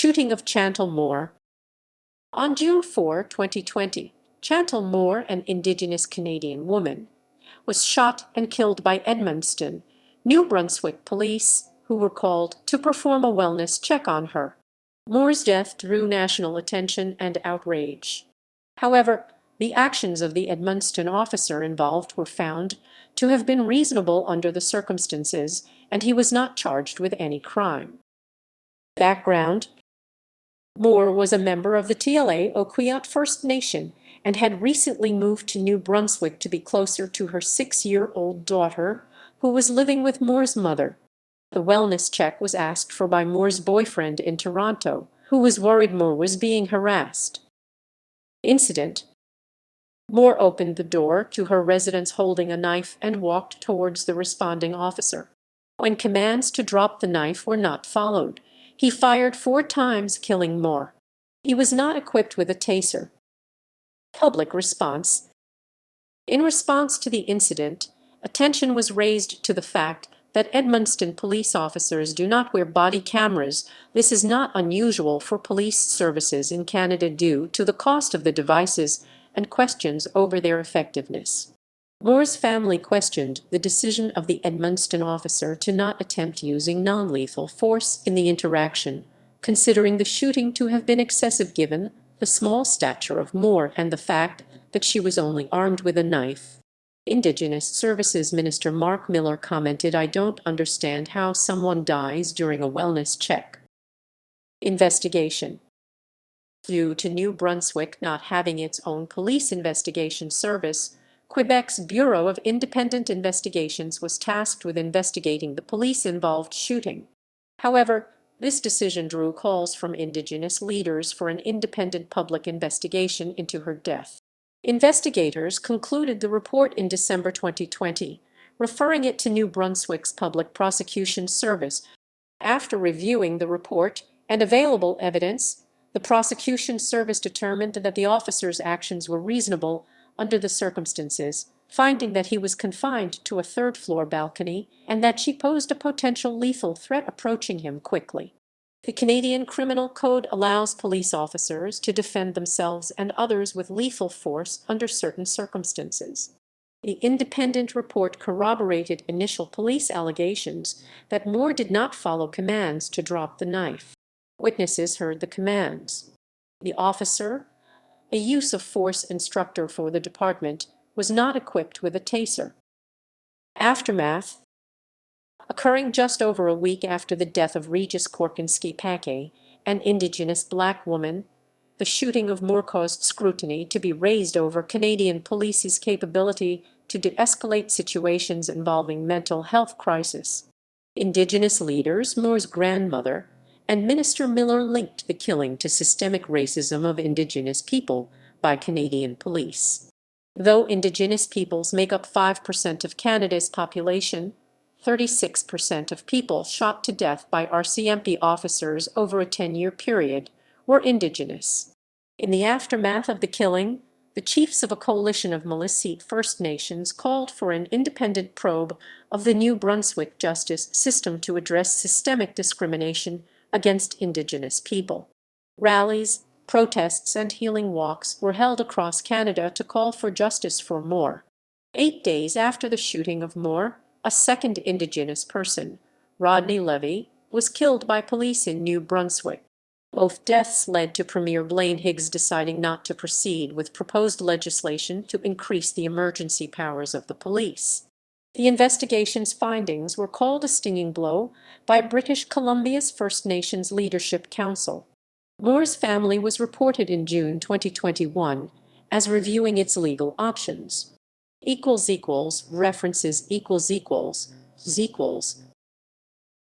Shooting of Chantel Moore. On June 4, 2020, Chantel Moore, an Indigenous Canadian woman, was shot and killed by Edmundston, New Brunswick police, who were called to perform a wellness check on her. Moore's death drew national attention and outrage. However, the actions of the Edmundston officer involved were found to have been reasonable under the circumstances, and he was not charged with any crime. Background: Moore was a member of the Tla-o-Quiot First Nation and had recently moved to New Brunswick to be closer to her 6-year-old daughter, who was living with Moore's mother. The wellness check was asked for by Moore's boyfriend in Toronto, who was worried Moore was being harassed. Incident: Moore opened the door to her residence holding a knife and walked towards the responding officer. When commands to drop the knife were not followed, he fired 4 times, killing Moore. He was not equipped with a taser. Public response: In response to the incident, attention was raised to the fact that Edmundston police officers do not wear body cameras. This is not unusual for police services in Canada due to the cost of the devices and questions over their effectiveness. Moore's family questioned the decision of the Edmundston officer to not attempt using non-lethal force in the interaction, considering the shooting to have been excessive given the small stature of Moore and the fact that she was only armed with a knife. Indigenous Services Minister Mark Miller commented, "I don't understand how someone dies during a wellness check." Investigation: Due to New Brunswick not having its own police investigation service, Quebec's Bureau of Independent Investigations was tasked with investigating the police-involved shooting. However, this decision drew calls from Indigenous leaders for an independent public investigation into her death. Investigators concluded the report in December 2020, referring it to New Brunswick's Public Prosecution Service. After reviewing the report and available evidence, the prosecution service determined that the officer's actions were reasonable under the circumstances, finding that he was confined to a third-floor balcony and that she posed a potential lethal threat approaching him quickly. The Canadian Criminal Code allows police officers to defend themselves and others with lethal force under certain circumstances. The independent report corroborated initial police allegations that Moore did not follow commands to drop the knife. Witnesses heard the commands. The officer, a use of force instructor for the department, was not equipped with a taser. Aftermath: Occurring just over a week after the death of Regis Korkinski-Paquet, an Indigenous Black woman, the shooting of Moore caused scrutiny to be raised over Canadian police's capability to de-escalate situations involving mental health crisis. Indigenous leaders, Moore's grandmother, and Minister Miller linked the killing to systemic racism of Indigenous people by Canadian police. Though Indigenous peoples make up 5% of Canada's population, 36% of people shot to death by RCMP officers over a 10-year period were Indigenous. In the aftermath of the killing, the chiefs of a coalition of Maliseet First Nations called for an independent probe of the New Brunswick justice system to address systemic discrimination against Indigenous people. Rallies, protests, and healing walks were held across Canada to call for justice for Moore. 8 days after the shooting of Moore, a second Indigenous person, Rodney Levy, was killed by police in New Brunswick. Both deaths led to Premier Blaine Higgs deciding not to proceed with proposed legislation to increase the emergency powers of the police. The investigation's findings were called a stinging blow by British Columbia's First Nations Leadership Council. Moore's family was reported in June 2021 as reviewing its legal options. References ==